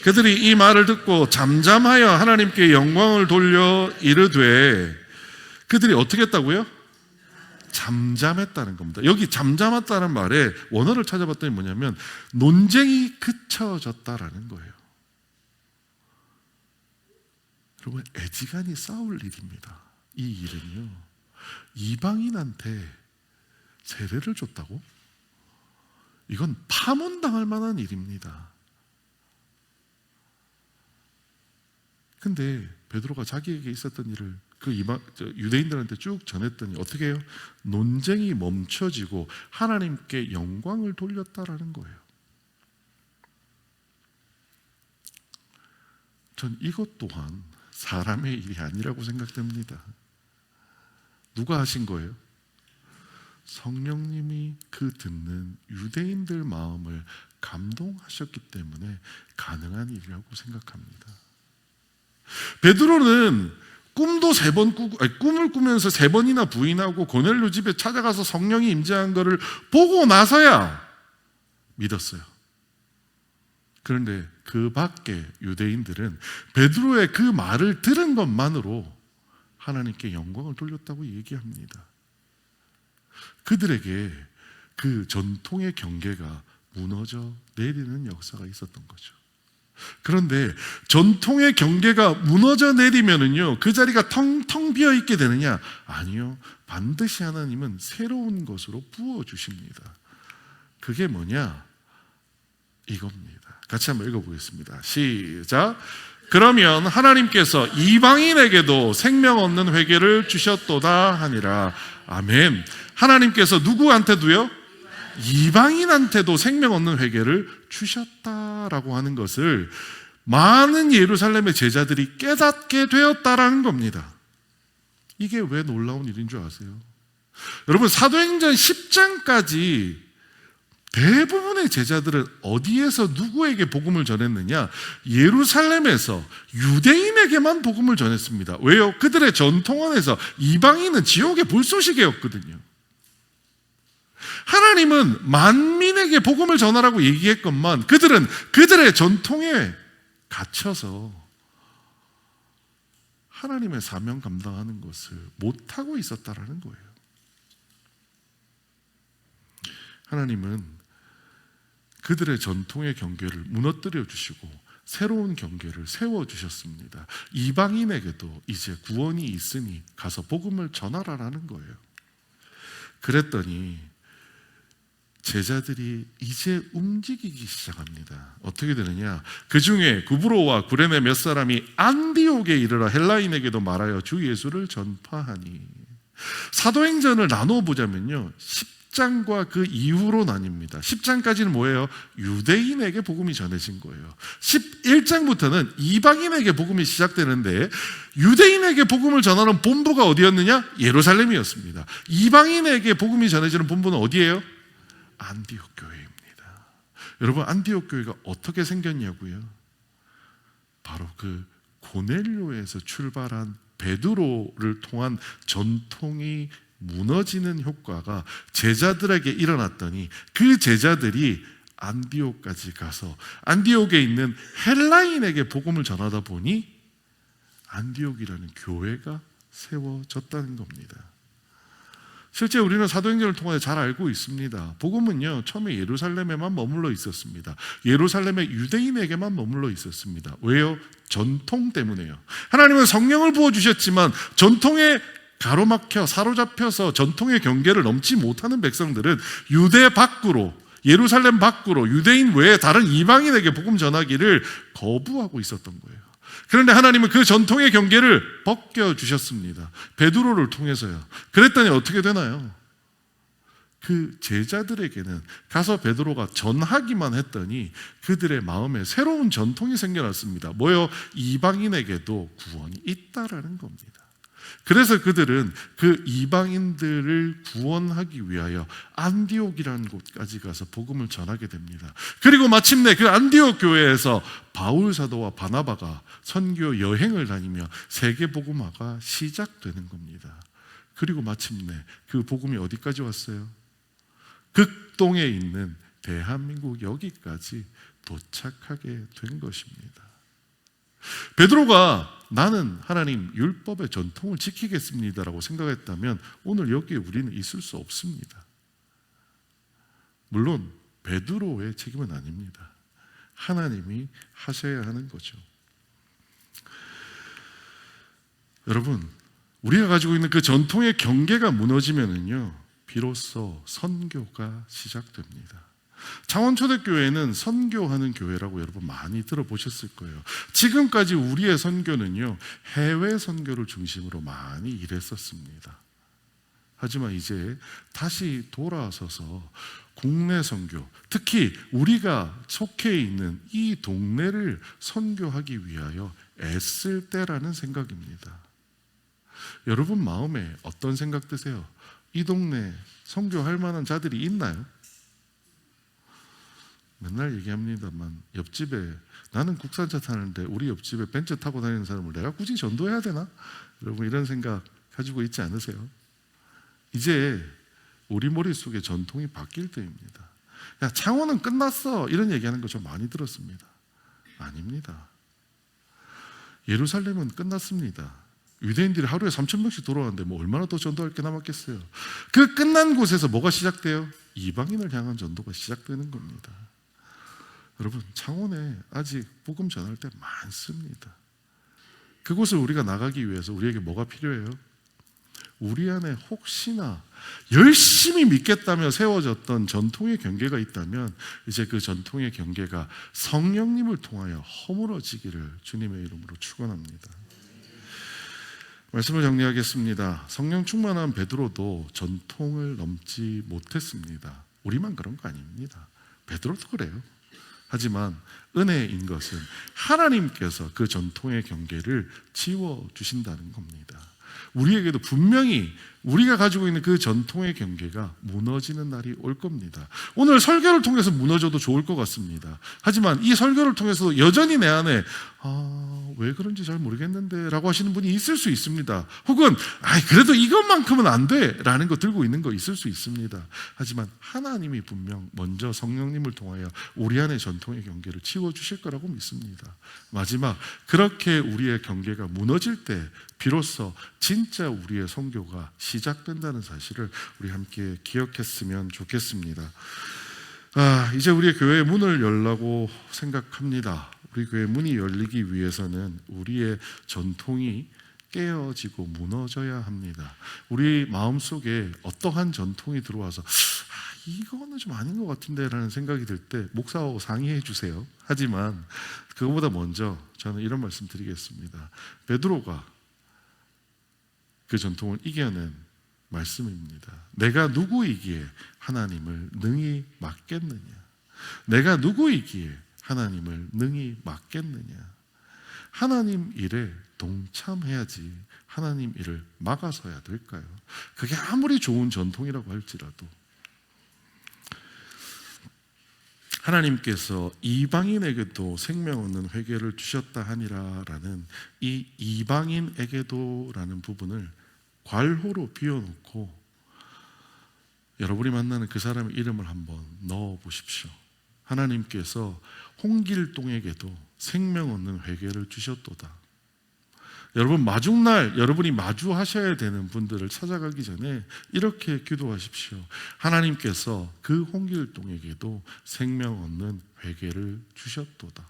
그들이 이 말을 듣고 잠잠하여 하나님께 영광을 돌려 이르되, 그들이 어떻게 했다고요? 잠잠했다는 겁니다. 여기 잠잠했다는 말에 원어를 찾아봤더니 뭐냐면 논쟁이 그쳐졌다라는 거예요. 여러분, 애지간히 싸울 일입니다. 이 일은요, 이방인한테 세례를 줬다고? 이건 파문당할 만한 일입니다. 근데 베드로가 자기에게 있었던 일을 그 유대인들한테 쭉 전했더니 어떻게 해요? 논쟁이 멈춰지고 하나님께 영광을 돌렸다라는 거예요. 전 이것 또한 사람의 일이 아니라고 생각됩니다. 누가 하신 거예요? 성령님이 그 듣는 유대인들 마음을 감동하셨기 때문에 가능한 일이라고 생각합니다. 베드로는 꿈을 꾸면서 3번이나 부인하고 고넬료 집에 찾아가서 성령이 임재한 것을 보고 나서야 믿었어요. 그런데 그 밖에 유대인들은 베드로의 그 말을 들은 것만으로 하나님께 영광을 돌렸다고 얘기합니다. 그들에게 그 전통의 경계가 무너져 내리는 역사가 있었던 거죠. 그런데 전통의 경계가 무너져 내리면은요, 그 자리가 텅텅 비어 있게 되느냐? 아니요. 반드시 하나님은 새로운 것으로 부어 주십니다. 그게 뭐냐? 이겁니다. 같이 한번 읽어보겠습니다. 시작. 그러면 하나님께서 이방인에게도 생명 얻는 회개를 주셨도다 하니라. 아멘. 하나님께서 누구한테도요? 이방인한테도 생명 얻는 회개를 주셨다라고 하는 것을 많은 예루살렘의 제자들이 깨닫게 되었다라는 겁니다. 이게 왜 놀라운 일인 줄 아세요? 여러분, 사도행전 10장까지 대부분의 제자들은 어디에서 누구에게 복음을 전했느냐? 예루살렘에서 유대인에게만 복음을 전했습니다. 왜요? 그들의 전통 안에서 이방인은 지옥의 불쏘시개였거든요. 하나님은 만민에게 복음을 전하라고 얘기했건만 그들은 그들의 전통에 갇혀서 하나님의 사명 감당하는 것을 못하고 있었다라는 거예요. 하나님은 그들의 전통의 경계를 무너뜨려 주시고 새로운 경계를 세워주셨습니다. 이방인에게도 이제 구원이 있으니 가서 복음을 전하라라는 거예요. 그랬더니 제자들이 이제 움직이기 시작합니다. 어떻게 되느냐? 그 중에 구브로와 구레네 몇 사람이 안디옥에 이르러 헬라인에게도 말하여 주 예수를 전파하니. 사도행전을 나누어 보자면요, 10장과 그 이후로 나뉩니다. 10장까지는 뭐예요? 유대인에게 복음이 전해진 거예요. 11장부터는 이방인에게 복음이 시작되는데 유대인에게 복음을 전하는 본부가 어디였느냐? 예루살렘이었습니다. 이방인에게 복음이 전해지는 본부는 어디예요? 안디옥 교회입니다. 여러분, 안디옥 교회가 어떻게 생겼냐고요? 바로 그 고넬료에서 출발한 베드로를 통한 전통이 무너지는 효과가 제자들에게 일어났더니 그 제자들이 안디옥까지 가서 안디옥에 있는 헬라인에게 복음을 전하다 보니 안디옥이라는 교회가 세워졌다는 겁니다. 실제 우리는 사도행전을 통해 잘 알고 있습니다. 복음은요, 처음에 예루살렘에만 머물러 있었습니다. 예루살렘의 유대인에게만 머물러 있었습니다. 왜요? 전통 때문에요. 하나님은 성령을 부어주셨지만 전통에 가로막혀 사로잡혀서 전통의 경계를 넘지 못하는 백성들은 유대 밖으로, 예루살렘 밖으로, 유대인 외에 다른 이방인에게 복음 전하기를 거부하고 있었던 거예요. 그런데 하나님은 그 전통의 경계를 벗겨주셨습니다. 베드로를 통해서요. 그랬더니 어떻게 되나요? 그 제자들에게는 가서 베드로가 전하기만 했더니 그들의 마음에 새로운 전통이 생겨났습니다. 뭐요? 이방인에게도 구원이 있다라는 겁니다. 그래서 그들은 그 이방인들을 구원하기 위하여 안디옥이라는 곳까지 가서 복음을 전하게 됩니다. 그리고 마침내 그 안디옥 교회에서 바울 사도와 바나바가 선교 여행을 다니며 세계 복음화가 시작되는 겁니다. 그리고 마침내 그 복음이 어디까지 왔어요? 극동에 있는 대한민국 여기까지 도착하게 된 것입니다. 베드로가 나는 하나님 율법의 전통을 지키겠습니다라고 생각했다면 오늘 여기에 우리는 있을 수 없습니다. 물론 베드로의 책임은 아닙니다. 하나님이 하셔야 하는 거죠. 여러분, 우리가 가지고 있는 그 전통의 경계가 무너지면은요, 비로소 선교가 시작됩니다. 창원초대교회는 선교하는 교회라고 여러분 많이 들어보셨을 거예요. 지금까지 우리의 선교는요, 해외 선교를 중심으로 많이 일했었습니다. 하지만 이제 다시 돌아서서 국내 선교, 특히 우리가 속해 있는 이 동네를 선교하기 위하여 애쓸 때라는 생각입니다. 여러분 마음에 어떤 생각 드세요? 이 동네 선교할 만한 자들이 있나요? 맨날 얘기합니다만 옆집에 나는 국산차 타는데 우리 옆집에 벤츠 타고 다니는 사람을 내가 굳이 전도해야 되나? 여러분 이런 생각 가지고 있지 않으세요? 이제 우리 머릿속에 전통이 바뀔 때입니다. 야, 창원은 끝났어 이런 얘기하는 거 좀 많이 들었습니다. 아닙니다. 예루살렘은 끝났습니다. 유대인들이 하루에 3,000명씩 돌아왔는데 뭐 얼마나 더 전도할 게 남았겠어요. 그 끝난 곳에서 뭐가 시작돼요? 이방인을 향한 전도가 시작되는 겁니다. 여러분 창원에 아직 복음 전할 때 많습니다. 그곳을 우리가 나가기 위해서 우리에게 뭐가 필요해요? 우리 안에 혹시나 열심히 믿겠다며 세워졌던 전통의 경계가 있다면 이제 그 전통의 경계가 성령님을 통하여 허물어지기를 주님의 이름으로 축원합니다. 말씀을 정리하겠습니다. 성령 충만한 베드로도 전통을 넘지 못했습니다. 우리만 그런 거 아닙니다. 베드로도 그래요. 하지만 은혜인 것은 하나님께서 그 전통의 경계를 지워주신다는 겁니다. 우리에게도 분명히 우리가 가지고 있는 그 전통의 경계가 무너지는 날이 올 겁니다. 오늘 설교를 통해서 무너져도 좋을 것 같습니다. 하지만 이 설교를 통해서 여전히 내 안에 왜 그런지 잘 모르겠는데 라고 하시는 분이 있을 수 있습니다. 혹은 그래도 이것만큼은 안 돼 라는 거 들고 있는 거 있을 수 있습니다. 하지만 하나님이 분명 먼저 성령님을 통하여 우리 안의 전통의 경계를 치워주실 거라고 믿습니다. 마지막 그렇게 우리의 경계가 무너질 때 비로소 진짜 우리의 선교가 시작된다는 사실을 우리 함께 기억했으면 좋겠습니다. 이제 우리의 교회의 문을 열라고 생각합니다. 우리 교회 문이 열리기 위해서는 우리의 전통이 깨어지고 무너져야 합니다. 우리 마음속에 어떠한 전통이 들어와서 이거는 좀 아닌 것 같은데 라는 생각이 들 때 목사하고 상의해 주세요. 하지만 그거보다 먼저 저는 이런 말씀 드리겠습니다. 베드로가 그 전통을 이겨낸 말씀입니다. 내가 누구이기에 하나님을 능히 맡겠느냐? 내가 누구이기에 하나님을 능히 맡겠느냐? 하나님 일에 동참해야지 하나님 일을 막아서야 될까요? 그게 아무리 좋은 전통이라고 할지라도 하나님께서 이방인에게도 생명 얻는 회개를 주셨다 하니라라는 이 이방인에게도라는 부분을 괄호로 비워놓고 여러분이 만나는 그 사람의 이름을 한번 넣어보십시오. 하나님께서 홍길동에게도 생명 얻는 회개를 주셨도다. 여러분 마중날 여러분이 마주하셔야 되는 분들을 찾아가기 전에 이렇게 기도하십시오. 하나님께서 그 홍길동에게도 생명 얻는 회개를 주셨도다.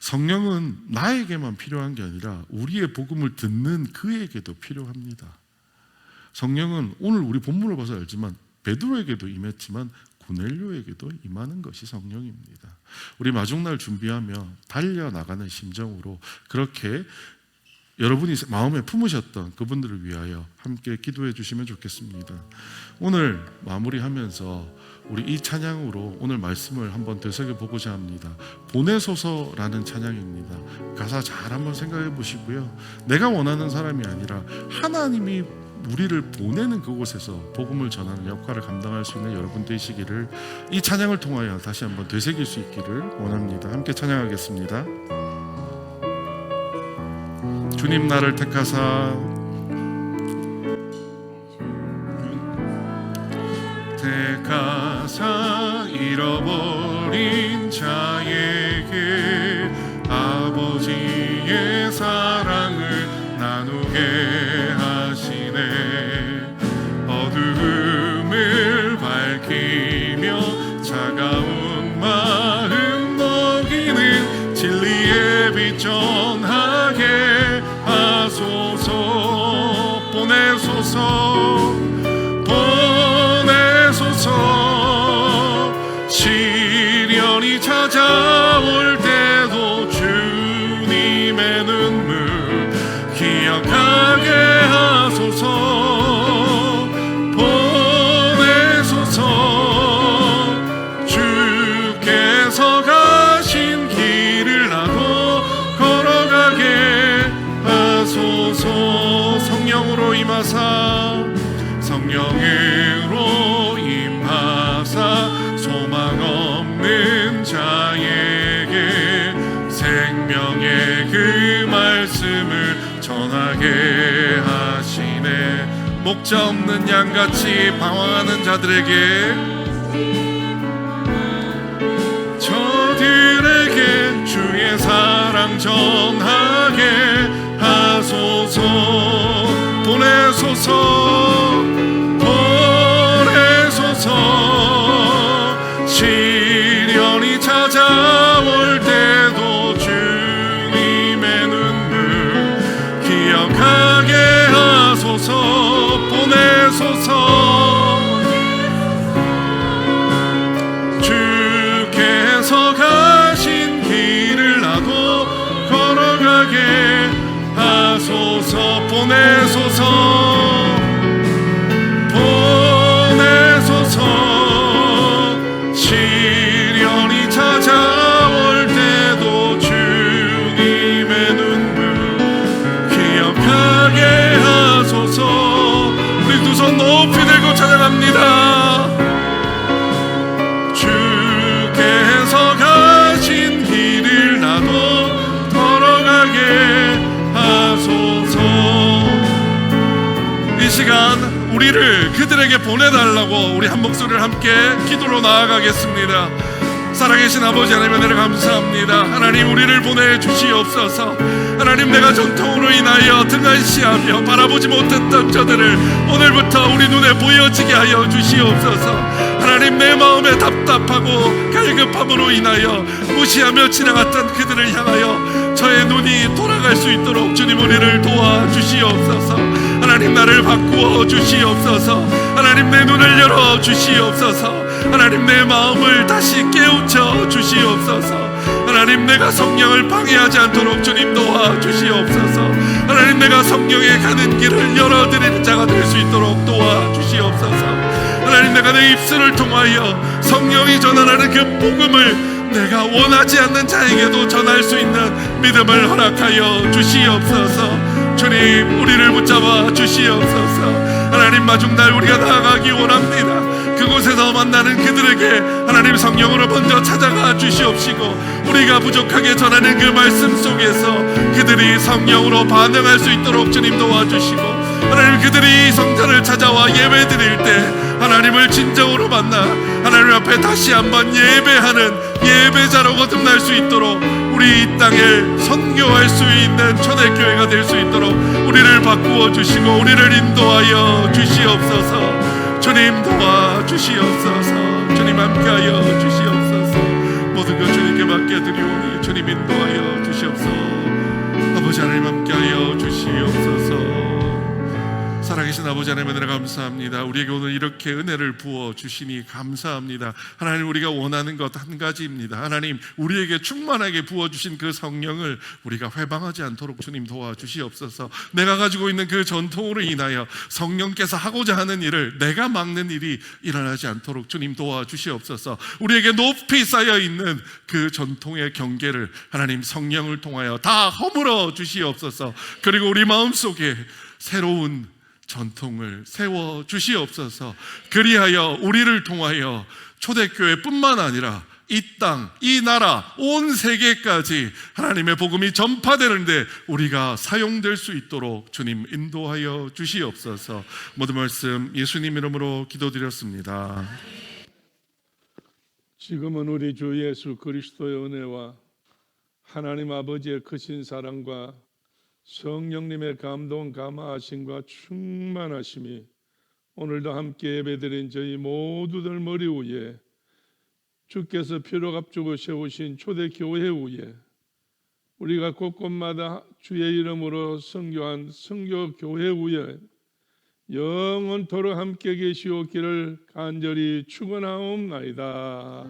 성령은 나에게만 필요한 게 아니라 우리의 복음을 듣는 그에게도 필요합니다. 성령은 오늘 우리 본문을 봐서 알지만 베드로에게도 임했지만 고넬료에게도 임하는 것이 성령입니다. 우리 마중날 준비하며 달려나가는 심정으로 그렇게 여러분이 마음에 품으셨던 그분들을 위하여 함께 기도해 주시면 좋겠습니다. 오늘 마무리하면서 우리 이 찬양으로 오늘 말씀을 한번 되새겨보고자 합니다. 보내소서라는 찬양입니다. 가사 잘 한번 생각해 보시고요. 내가 원하는 사람이 아니라 하나님이 우리를 보내는 그곳에서 복음을 전하는 역할을 감당할 수 있는 여러분 되시기를 이 찬양을 통하여 다시 한번 되새길 수 있기를 원합니다. 함께 찬양하겠습니다. 주님 나를 택하사 잃어버린 자에게 아버지의 사랑을 나누게 하시네. 어두움을 밝히며 차가운 마음 먹이는 진리의 빛 전하게 하소서. 보내소서 시련이 찾아올 때도 주님의 눈물 기억하게 하소서. 보내소서 주께서 가신 길을 나도 걸어가게 하소서. 성령으로 임하사 성령으로 임하사 소망 없는 자에게 생명의 그 말씀을 전하게 하시네. 목자 없는 양같이 방황하는 자들에게 저들에게 주의 사랑 전하게 하소서. 보내소서 시련이 찾아올 때도 주님의 눈물 기억하게 하소서. 보내소서 주께서 가신 길을 나도 걸어가게 하소서. 보내소서 시련이 찾아올 때도 주님의 눈물 기억하게 하소서. 우리 두 손 높이 들고 찬양합니다. 주께서 가신 길을 나도 걸어가게 하소서. 이 시간 우리를 그들에게 보내달라고 우리 한 목소리를 함께 기도로 나아가겠습니다. 살아계신 아버지 하나님 은혜를 감사합니다. 하나님 우리를 보내주시옵소서. 하나님 내가 전통으로 인하여 등한시하며 바라보지 못했던 저들을 오늘부터 우리 눈에 보여지게 하여 주시옵소서. 하나님 내 마음에 답답하고 갈급함으로 인하여 무시하며 지나갔던 그들을 향하여 저의 눈이 돌아갈 수 있도록 주님 우리를 도와주시옵소서. 하나님 나를 바꾸어 주시옵소서. 하나님 내 눈을 열어 주시옵소서. 하나님 내 마음을 다시 깨우쳐 주시옵소서. 하나님 내가 성령을 방해하지 않도록 주님 도와주시옵소서. 하나님 내가 성령에 가는 길을 열어드리는 자가 될 수 있도록 도와주시옵소서. 하나님 내가 내 입술을 통하여 성령이 전하는 그 복음을 내가 원하지 않는 자에게도 전할 수 있는 믿음을 허락하여 주시옵소서. 주님 우리를 붙잡아 주시옵소서. 하나님 마중날 우리가 나아가기 원합니다. 그곳에서 만나는 그들에게 하나님 성령으로 먼저 찾아가 주시옵시고 우리가 부족하게 전하는 그 말씀 속에서 그들이 성령으로 반응할 수 있도록 주님 도와주시고 하나님 그들이 성전을 찾아와 예배 드릴 때 하나님을 진정으로 만나 하나님 앞에 다시 한번 예배하는 예배자로 거듭날 수 있도록 우리 이 땅에 선교할 수 있는 초대교회가 될 수 있도록 우리를 바꾸어 주시고 우리를 인도하여 주시옵소서. 주님 도와주시옵소서. 주님 함께하여 주시옵소서. 모든 것 주님께 맡겨드리오니 주님 인도하여 주시옵소서. 아버지 하나님 함께하여 주시옵소서. 살아계신 아버지 하나님 은혜를 감사합니다. 우리에게 오늘 이렇게 은혜를 부어 주시니 감사합니다. 하나님, 우리가 원하는 것 한 가지입니다. 하나님, 우리에게 충만하게 부어주신 그 성령을 우리가 회방하지 않도록 주님 도와주시옵소서. 내가 가지고 있는 그 전통으로 인하여 성령께서 하고자 하는 일을 내가 막는 일이 일어나지 않도록 주님 도와주시옵소서. 우리에게 높이 쌓여 있는 그 전통의 경계를 하나님 성령을 통하여 다 허물어 주시옵소서. 그리고 우리 마음속에 새로운 전통을 세워 주시옵소서. 그리하여 우리를 통하여 초대교회뿐만 아니라 이 땅, 이 나라, 온 세계까지 하나님의 복음이 전파되는데 우리가 사용될 수 있도록 주님 인도하여 주시옵소서. 모든 말씀 예수님 이름으로 기도드렸습니다. 지금은 우리 주 예수 그리스도의 은혜와 하나님 아버지의 크신 사랑과 성령님의 감동 감화하심과 충만하심이 오늘도 함께 예배드린 저희 모두들 머리 위에 주께서 피로 값주고 세우신 초대교회 위에 우리가 곳곳마다 주의 이름으로 선교한 선교교회 위에 영원토록 함께 계시옵기를 간절히 축원하옵나이다.